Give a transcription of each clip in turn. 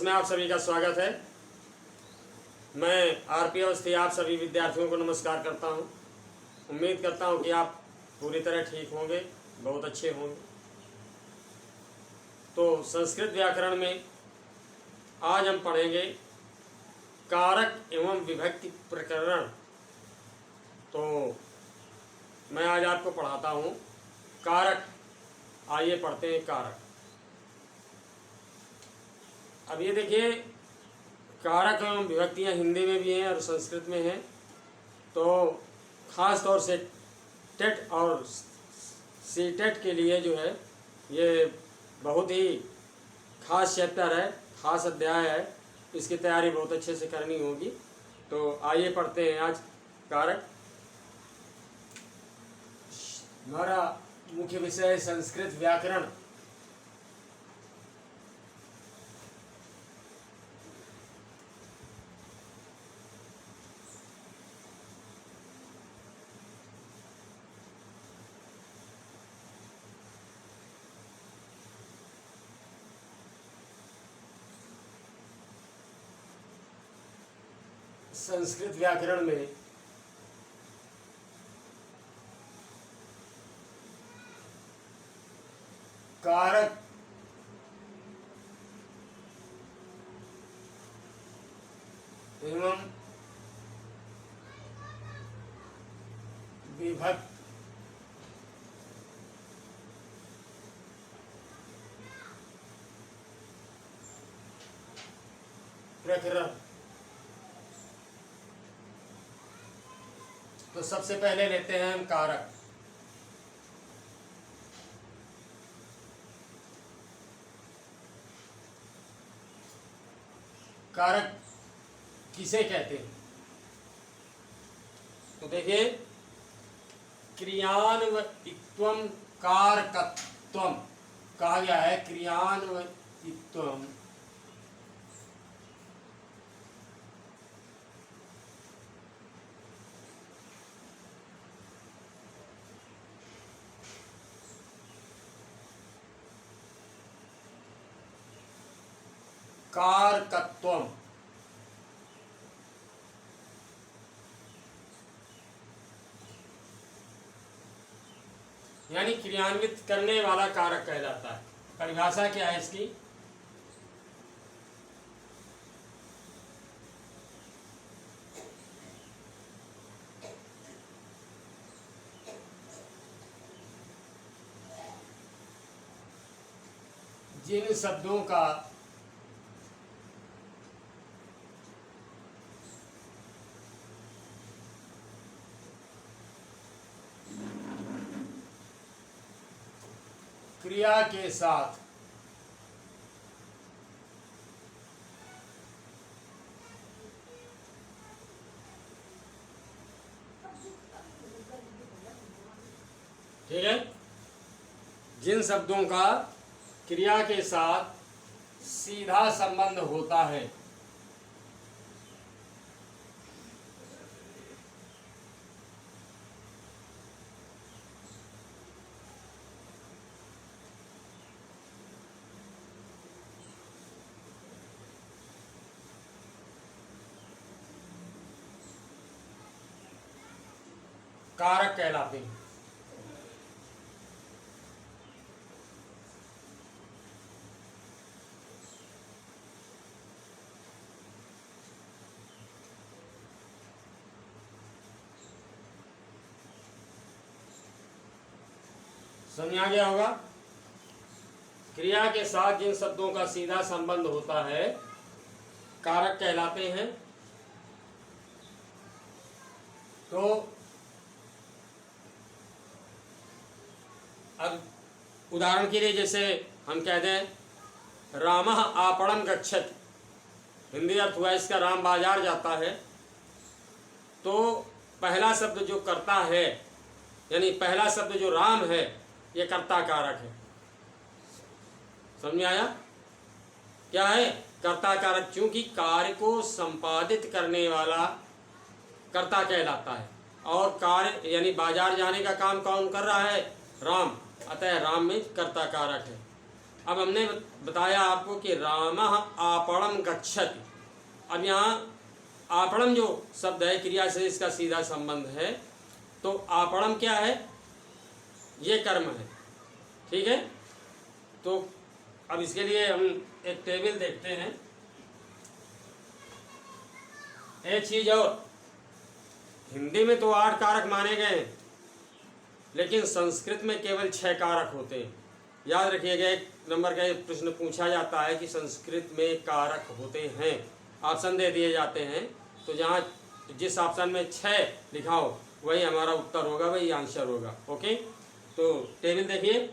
Classes में आप सभी का स्वागत है। मैं आरपी अवस्थी आप सभी विद्यार्थियों को नमस्कार करता हूं। उम्मीद करता हूं कि आप पूरी तरह ठीक होंगे, बहुत अच्छे होंगे। तो संस्कृत व्याकरण में आज हम पढ़ेंगे कारक एवं विभक्ति प्रकरण। तो मैं आज आपको पढ़ाता हूं कारक। आइए पढ़ते हैं कारक। अब ये देखिए, कारक एवं विभक्तियाँ हिंदी में भी हैं और संस्कृत में हैं। तो ख़ास तौर से टेट और सीटेट के लिए जो है ये बहुत ही ख़ास चैप्टर है, ख़ास अध्याय है। इसकी तैयारी बहुत अच्छे से करनी होगी। तो आइए पढ़ते हैं आज कारक। हमारा मुख्य विषय है संस्कृत व्याकरण। संस्कृत व्याकरण में कारक एवं विभक्त प्रकरण। तो सबसे पहले लेते हैं हम कारक। कारक किसे कहते हैं? तो देखिए, क्रियान्वयित्वम कारकत्वम कहा गया है। क्रियान्वयित्वम कारकत्वम यानी क्रियान्वित करने वाला कारक कहलाता है। परिभाषा क्या है इसकी? जिन शब्दों का क्रिया के साथ ठीक है, जिन शब्दों का क्रिया के साथ सीधा संबंध होता है कारक कहलाते हैं। समझ आ गया होगा? क्रिया के साथ जिन शब्दों का सीधा संबंध होता है कारक कहलाते हैं। तो अब उदाहरण के लिए जैसे हम कह दें रामः आपणम गच्छति, हिंदी अर्थ हुआ इसका राम बाजार जाता है। तो पहला शब्द जो करता है, यानी पहला शब्द जो राम है, ये कर्ता कारक है। समझ में आया? क्या है? कर्ता कारक, क्योंकि कार्य को संपादित करने वाला कर्ता कहलाता है। और कार्य यानी बाजार जाने का काम कौन कर रहा है? राम। अतः राम में कर्ता कारक है। अब हमने बताया आपको कि रामः आपणम गच्छति। अब यहाँ आपणम जो शब्द है क्रिया से इसका सीधा संबंध है, तो आपणम क्या है, ये कर्म है, ठीक है। तो अब इसके लिए हम एक टेबल देखते हैं। एक चीज़ और, हिंदी में तो 8 कारक माने गए हैं, लेकिन संस्कृत में केवल 6 कारक होते हैं। याद रखिएगा, एक नंबर का प्रश्न पूछा जाता है कि संस्कृत में कारक होते हैं, ऑप्शन दे दिए जाते हैं, तो जहाँ जिस ऑप्शन में 6 लिखा हो वही हमारा उत्तर होगा, वही आंसर होगा। ओके, तो टेबल देखिए।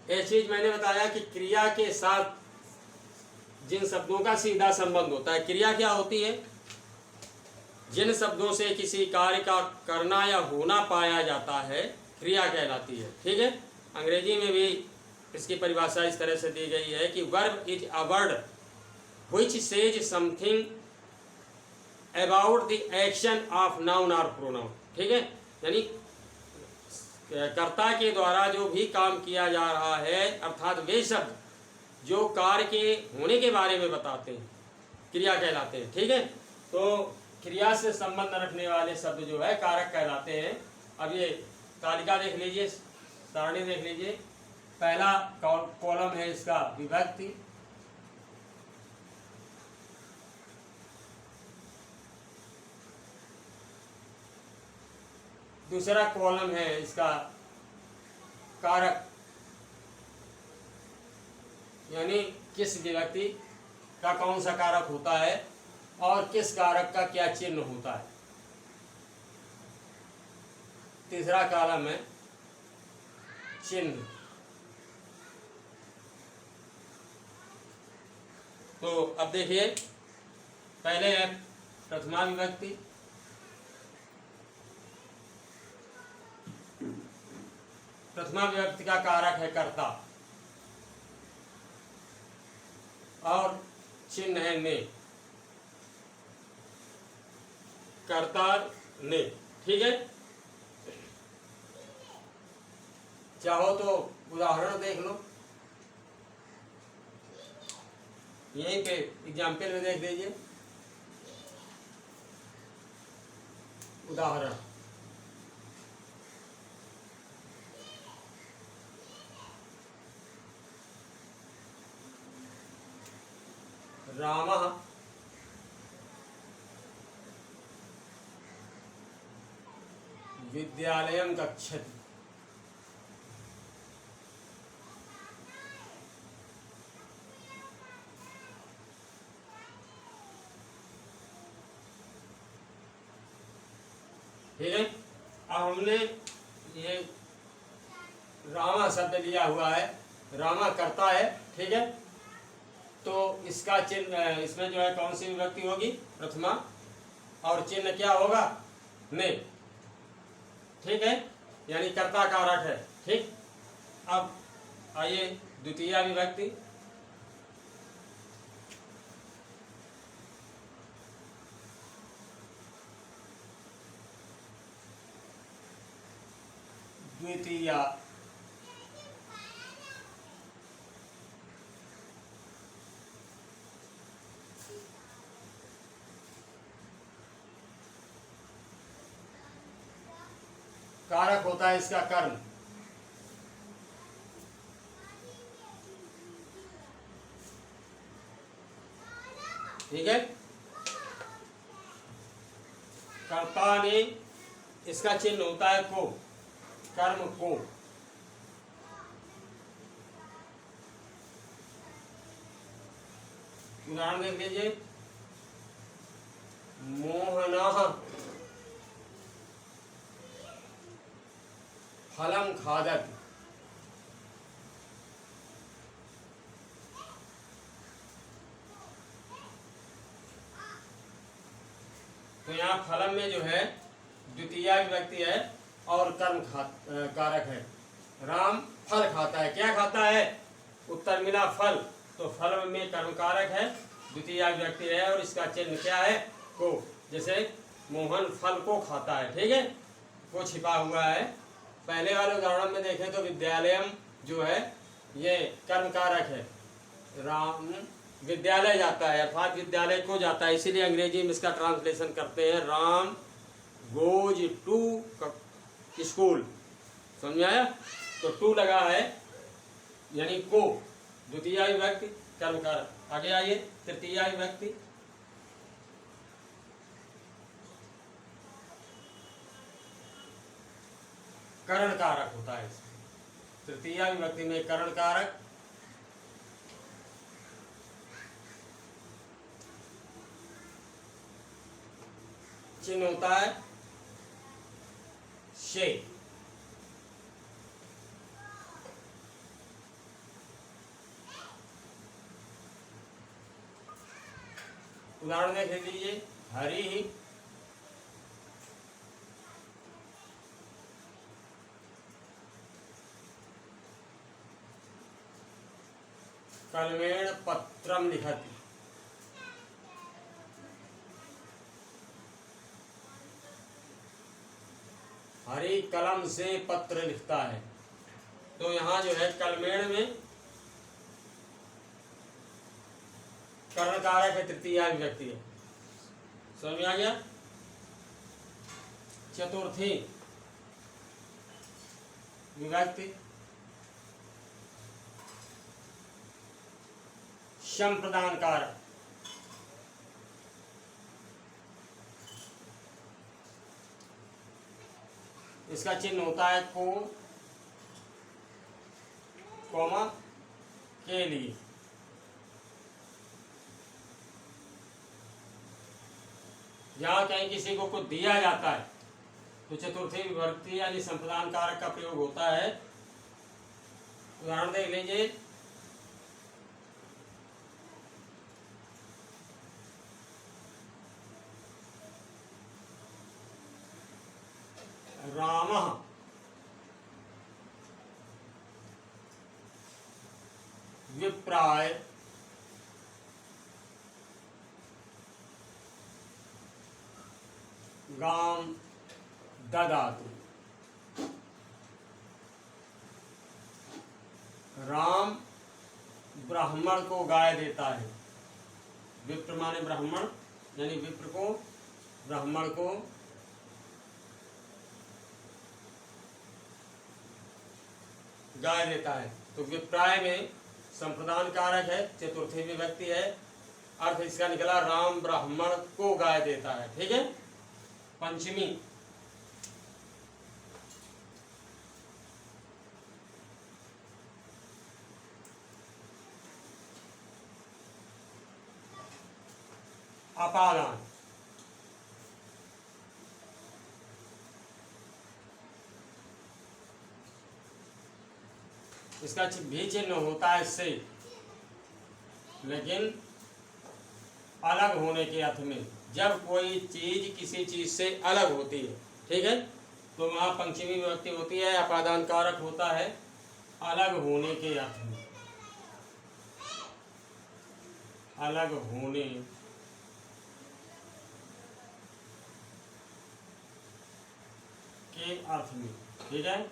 एक चीज मैंने बताया कि क्रिया के साथ जिन शब्दों का सीधा संबंध होता है, क्रिया क्या होती है, जिन शब्दों से किसी कार्य का करना या होना पाया जाता है, क्रिया कहलाती है, ठीक है। अंग्रेजी में भी इसकी परिभाषा इस तरह से दी गई है कि verb is a word which says something about the action of noun और प्रोनाउन, ठीक है। यानी कर्ता के द्वारा जो भी काम किया जा रहा है, अर्थात वे शब्द जो कार्य के होने के बारे में बताते हैं, क्रिया कहलाते हैं, ठीक है। तो क्रिया से संबंध रखने वाले शब्द जो है कारक कहलाते हैं। अब ये तालिका देख लीजिए, सारणी देख लीजिए। पहला कॉलम है इसका विभक्ति, दूसरा कॉलम है इसका कारक, यानी किस विभक्ति का कौन सा कारक होता है और किस कारक का क्या चिन्ह होता है। तीसरा कॉलम है चिन्ह। तो अब देखिए, पहले है प्रथमा विभक्ति, प्रथमा विभक्ति का कारक है कर्ता और चिन्ह है ने, कर्ता ने, ठीक है। चाहो तो उदाहरण देख लो, यहीं पे एग्जाम्पल में देख लीजिए उदाहरण। रामः विद्यालयं गच्छति। ठीक है। अब हमने ये रामा शब्द लिया हुआ है, रामा करता है, ठीक है। तो इसका चिन्ह, इसमें जो है कौन सी विभक्ति होगी, प्रथमा, और चिन्ह क्या होगा, ने, ठीक है, यानी कर्ता कारक है, ठीक। अब आइए द्वितीय विभक्ति, द्वितीय, कारक होता है इसका कर्म, ठीक है। कर्ता ने, इसका चिन्ह होता है को, कर्म को। उदाहरण देख लीजिए, मोहनः फलं खादति, तो यहाँ फलम में जो है द्वितीया विभक्ति है और कर्म कारक है। राम फल खाता है। क्या खाता है? उत्तर मिला फल, तो फल में कर्म कारक है, द्वितीया विभक्ति है और इसका चिन्ह क्या है? को। जैसे मोहन फल को खाता है, ठीक है, को छिपा हुआ है। पहले वाले उदाहरण में देखें तो विद्यालयम जो है ये कर्म कारक है। राम विद्यालय जाता है अर्थात विद्यालय को जाता है, इसीलिए अंग्रेजी में इसका ट्रांसलेशन करते हैं राम गोज टू स्कूल। समझ आया? तो टू लगा है यानी को, द्वितीया विभक्ति कर्म कारक। आगे आइए तृतीया विभक्ति। करण कारक होता है इसमें। तृतीया विभक्ति में करण कारक चिन्ह होता है शे। उदाहरण देख लीजिए, हरि ही कलमेण पत्रम लिखति। हरि कलम से पत्र लिखता है। तो यहाँ जो है कलमेण में कर्ण कारक है, तृतीया विभक्ति है। समझ में आ गया? चतुर्थी विभक्ति संप्रदान कारक। इसका चिन्ह होता है को, कॉमा के लिए। जहाँ कहीं किसी को कुछ दिया जाता है तो चतुर्थी विभक्ति यानी संप्रदान कारक का प्रयोग होता है। उदाहरण देख लीजिए, रामः विप्राय गाम ददातु। राम ब्राह्मण को गाय देता है। विप्र माने ब्राह्मण, यानी विप्र को, ब्राह्मण को गाय देता है। तो विप्राय में संप्रदान कारक है, चतुर्थी विभक्ति है। अर्थ इसका निकला राम ब्राह्मण को गाय देता है। ठीक है। पंचमी अपादान। इसका भी चिन्ह होता है से, लेकिन अलग होने के अर्थ में। जब कोई चीज किसी चीज से अलग होती है, ठीक है, तो वहां पंचमी विभक्ति होती है, अपादान कारक होता है अलग होने के अर्थ में। अलग होने के अर्थ में। ठीक है।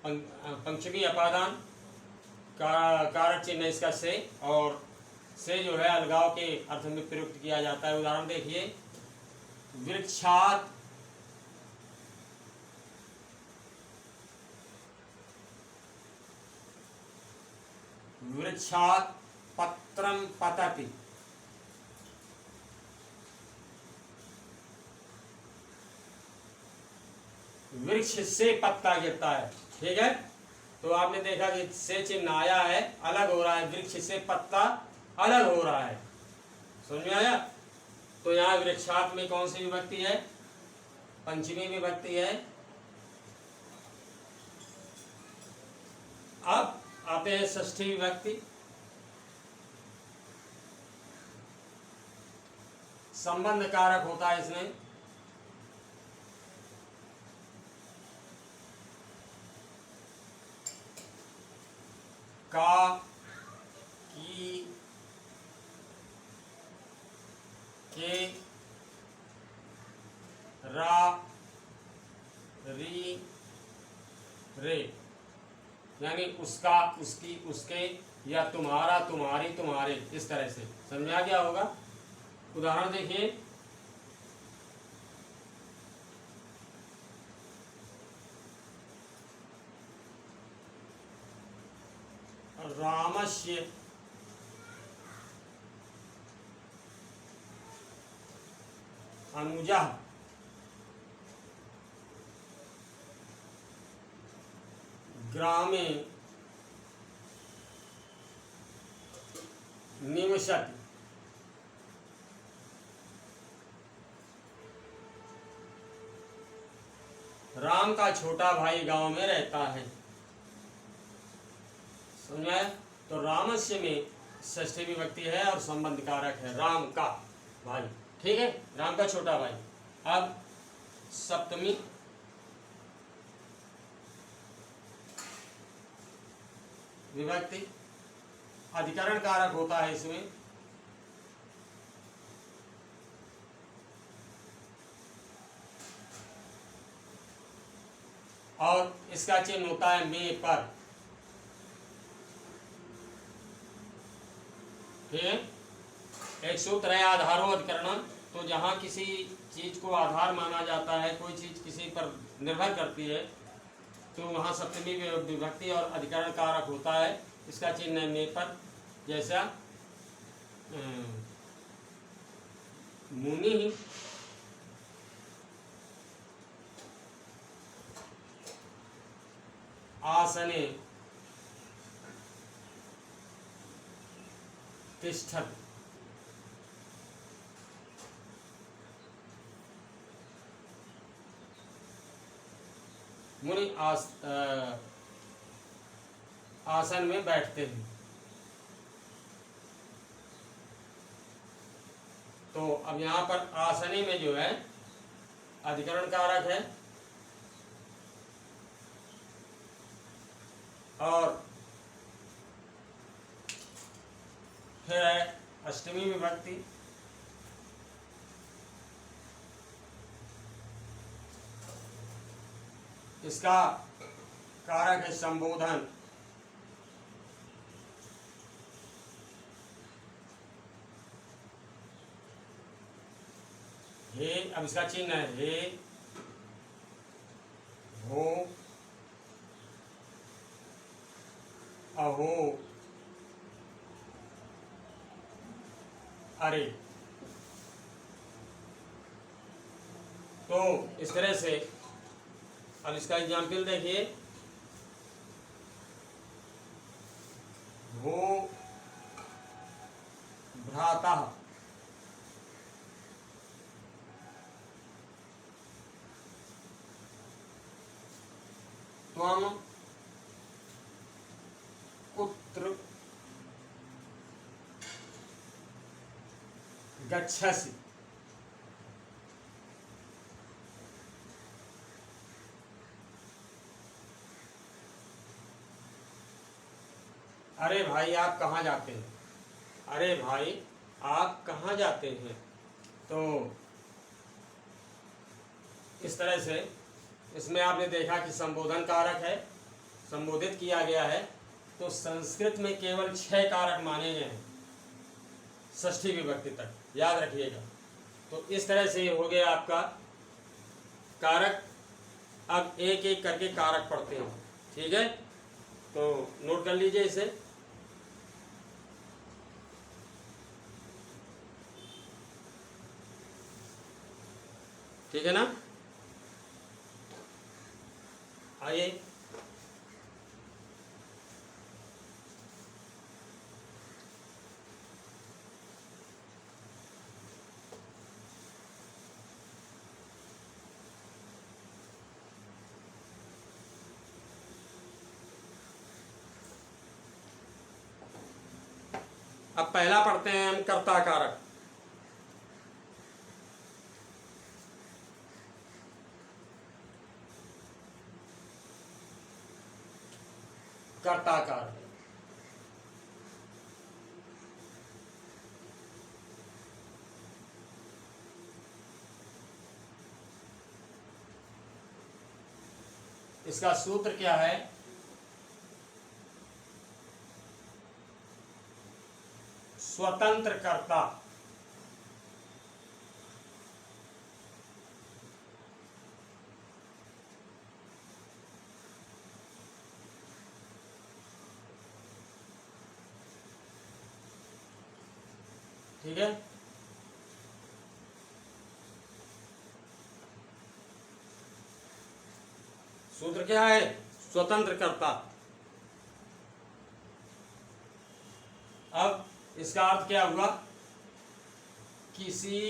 पंचमी अपादान कारक चिन्ह इसका से, और से जो है अलगाव के अर्थ में प्रयुक्त किया जाता है। उदाहरण देखिए, वृक्षात वृक्षात पत्रम पतति। वृक्ष से पत्ता गिरता है। ठीक है। तो आपने देखा कि से चिन्ह आया है, अलग हो रहा है, वृक्ष से पत्ता अलग हो रहा है। समझ में आया? तो यहाँ वृक्षात में कौन सी विभक्ति है? पंचमी विभक्ति है। अब आते हैं षष्ठी विभक्ति। संबंध कारक होता है इसमें का, की, के, रा, री, रे, यानी उसका, उसकी, उसके, या तुम्हारा, तुम्हारी, तुम्हारे, इस तरह से समझा गया होगा। उदाहरण देखिए, रामस्य अनुजा ग्रामे निवसति। राम का छोटा भाई गांव में रहता है। समझा? तो रामस्य में षष्ठी विभक्ति है और संबंध कारक है राम का भाई। ठीक है, राम का छोटा भाई। अब सप्तमी विभक्ति अधिकरण कारक होता है इसमें और इसका चिन्ह होता है में पर। ठीक है, एक सूत्र है आधारो अधिकरण। तो जहाँ किसी चीज को आधार माना जाता है, कोई चीज किसी पर निर्भर करती है, तो वहाँ सप्तमी विभक्ति और अधिकरण कारक होता है। इसका चिन्ह है में पर। जैसा मुनि आसने तिष्ठति। मुनि आसन में बैठते हैं। तो अब यहाँ पर आसने में जो है अधिकरण कारक है और फिर है अष्टमी विभक्ति। इसका कारक है संबोधन। हे, अब इसका चिन्ह है हे, हो, अहो, अरे। तो इस तरह से अब इसका एग्जाम्पल देखिए, वो भ्राता, त्वम कुत्र गच्छसि। अरे भाई आप कहाँ जाते हैं? अरे भाई आप कहाँ जाते हैं? तो इस तरह से इसमें आपने देखा कि संबोधन कारक है, संबोधित किया गया है। तो संस्कृत में केवल 6 कारक माने गए हैं षष्ठी विभक्ति तक, याद रखिएगा। तो इस तरह से हो गया आपका कारक। अब एक एक करके कारक पढ़ते हैं, ठीक है? तो नोट कर लीजिए इसे। ठीक है ना? आइए, अब पहला पढ़ते हैं हम कर्ता कारक। कर्ता कारक इसका सूत्र क्या है? स्वतंत्र कर्ता। ठीक है, सूत्र क्या है? स्वतंत्र कर्ता। अब इसका अर्थ क्या हुआ? किसी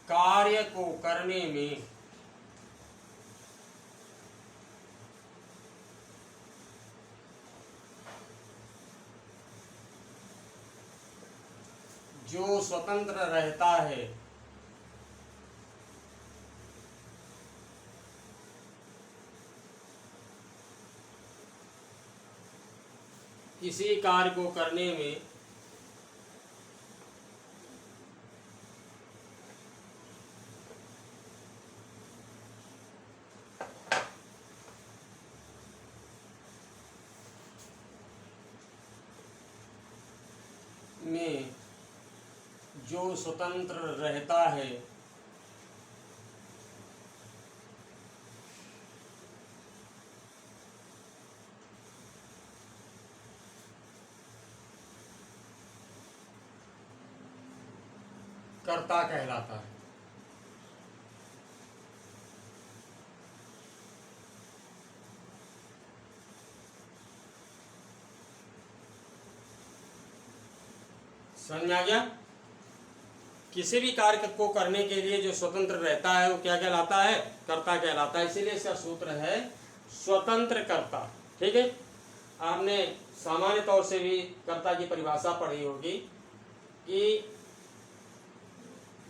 कार्य को करने में जो स्वतंत्र रहता है किसी कार्य को करने में जो स्वतंत्र रहता है कर्ता कहलाता है। समझ में आ गया? किसी भी कार्य को करने के लिए जो स्वतंत्र रहता है वो क्या कहलाता है? कर्ता कहलाता है। इसीलिए इसका सूत्र है स्वतंत्र कर्ता। ठीक है, आपने सामान्य तौर से भी कर्ता की परिभाषा पढ़ी होगी कि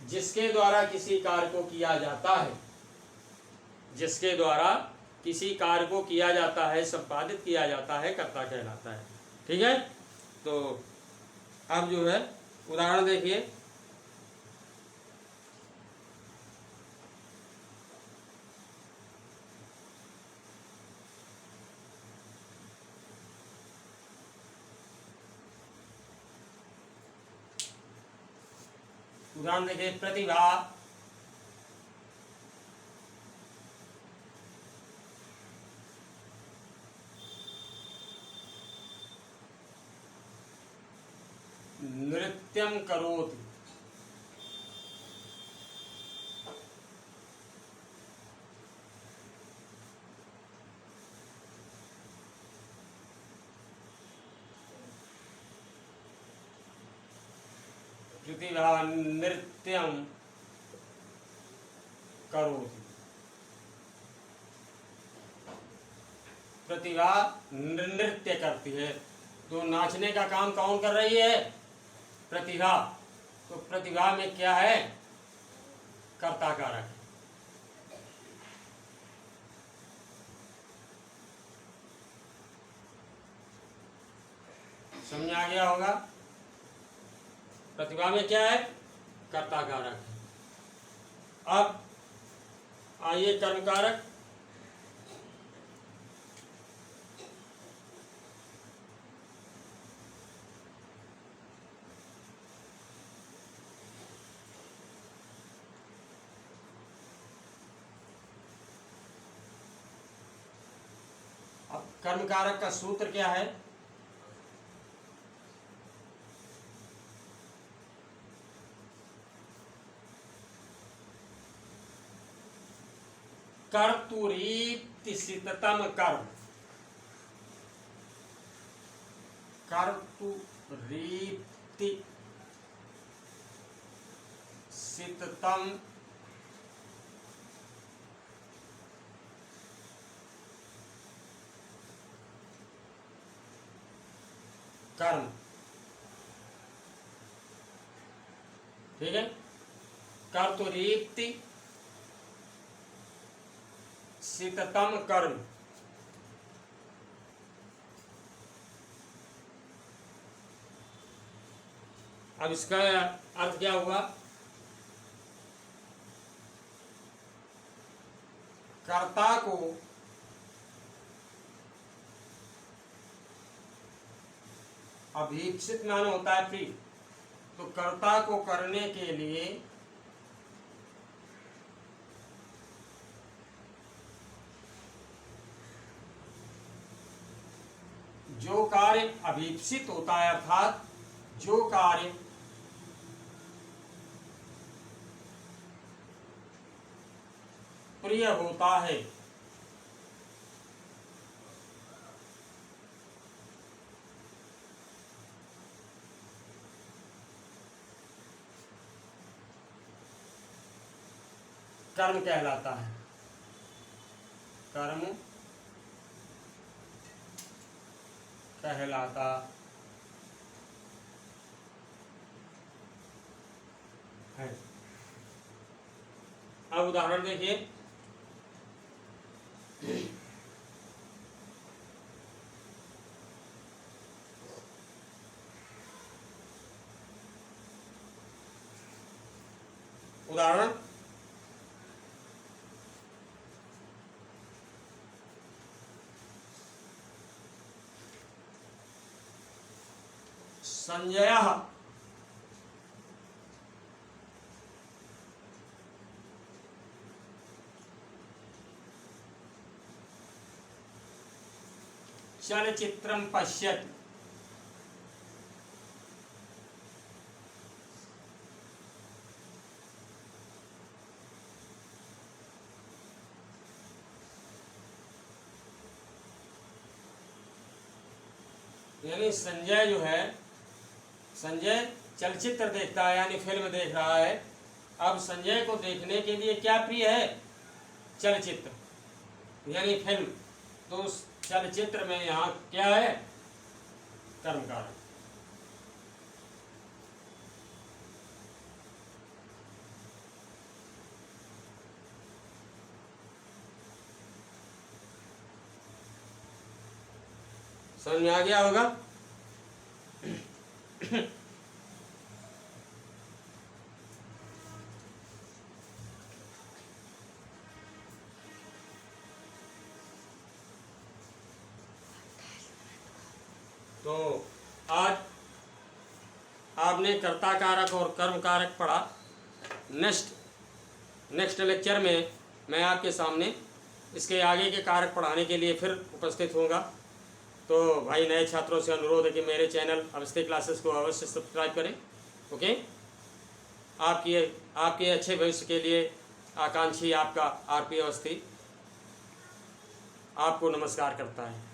जिसके द्वारा किसी कार्य को किया जाता है, जिसके द्वारा किसी कार्य को किया जाता है, संपादित किया जाता है, कर्ता कहलाता है। ठीक है, तो अब जो है उदाहरण देखिए। उदाहरण देखिए, प्रतिभा नृत्यं करोति। प्रतिभा नृत्यं करोति। प्रतिभा नृत्य करती है, तो नाचने का काम कौन कर रही है? प्रतिभा। तो प्रतिभा में क्या है? कर्ता कारक। समझ आ गया होगा? प्रतिभा में क्या है? कर्ता कारक। अब आइए कर्म कारक। अब कर्म कारक का सूत्र क्या है? कर्तुरीप्सिततम कर्म। कर्तुरीप्सिततम कर्म, ठीक है। कर्तुरीप्ति सिततम कर्म, अब इसका अर्थ क्या हुआ? कर्ता को अभीप्सित माना होता है प्रिय, तो कर्ता को करने के लिए जो कार्य अभीप्सित होता है, अर्थात जो कार्य प्रिय होता है, कर्म कहलाता है। कर्म कहलाता है। अब उदाहरण देखिए, उदाहरण संजयः चलचित्रं पश्यति, यानी संजय जो है, संजय चलचित्र देखता है यानी फिल्म देख रहा है। अब संजय को देखने के लिए क्या प्रिय है? चलचित्र यानी फिल्म। तो उस चलचित्र में यहाँ क्या है? कर्म कारक। समझ में आ गया होगा? तो आज आपने कर्ता कारक और कर्म कारक पढ़ा। नेक्स्ट लेक्चर में मैं आपके सामने इसके आगे के कारक पढ़ाने के लिए फिर उपस्थित होऊंगा। तो भाई नए छात्रों से अनुरोध है कि मेरे चैनल अवस्थी क्लासेस को अवश्य सब्सक्राइब करें। ओके, आपके अच्छे भविष्य के लिए आकांक्षी आपका आरपी अवस्थी आपको नमस्कार करता है।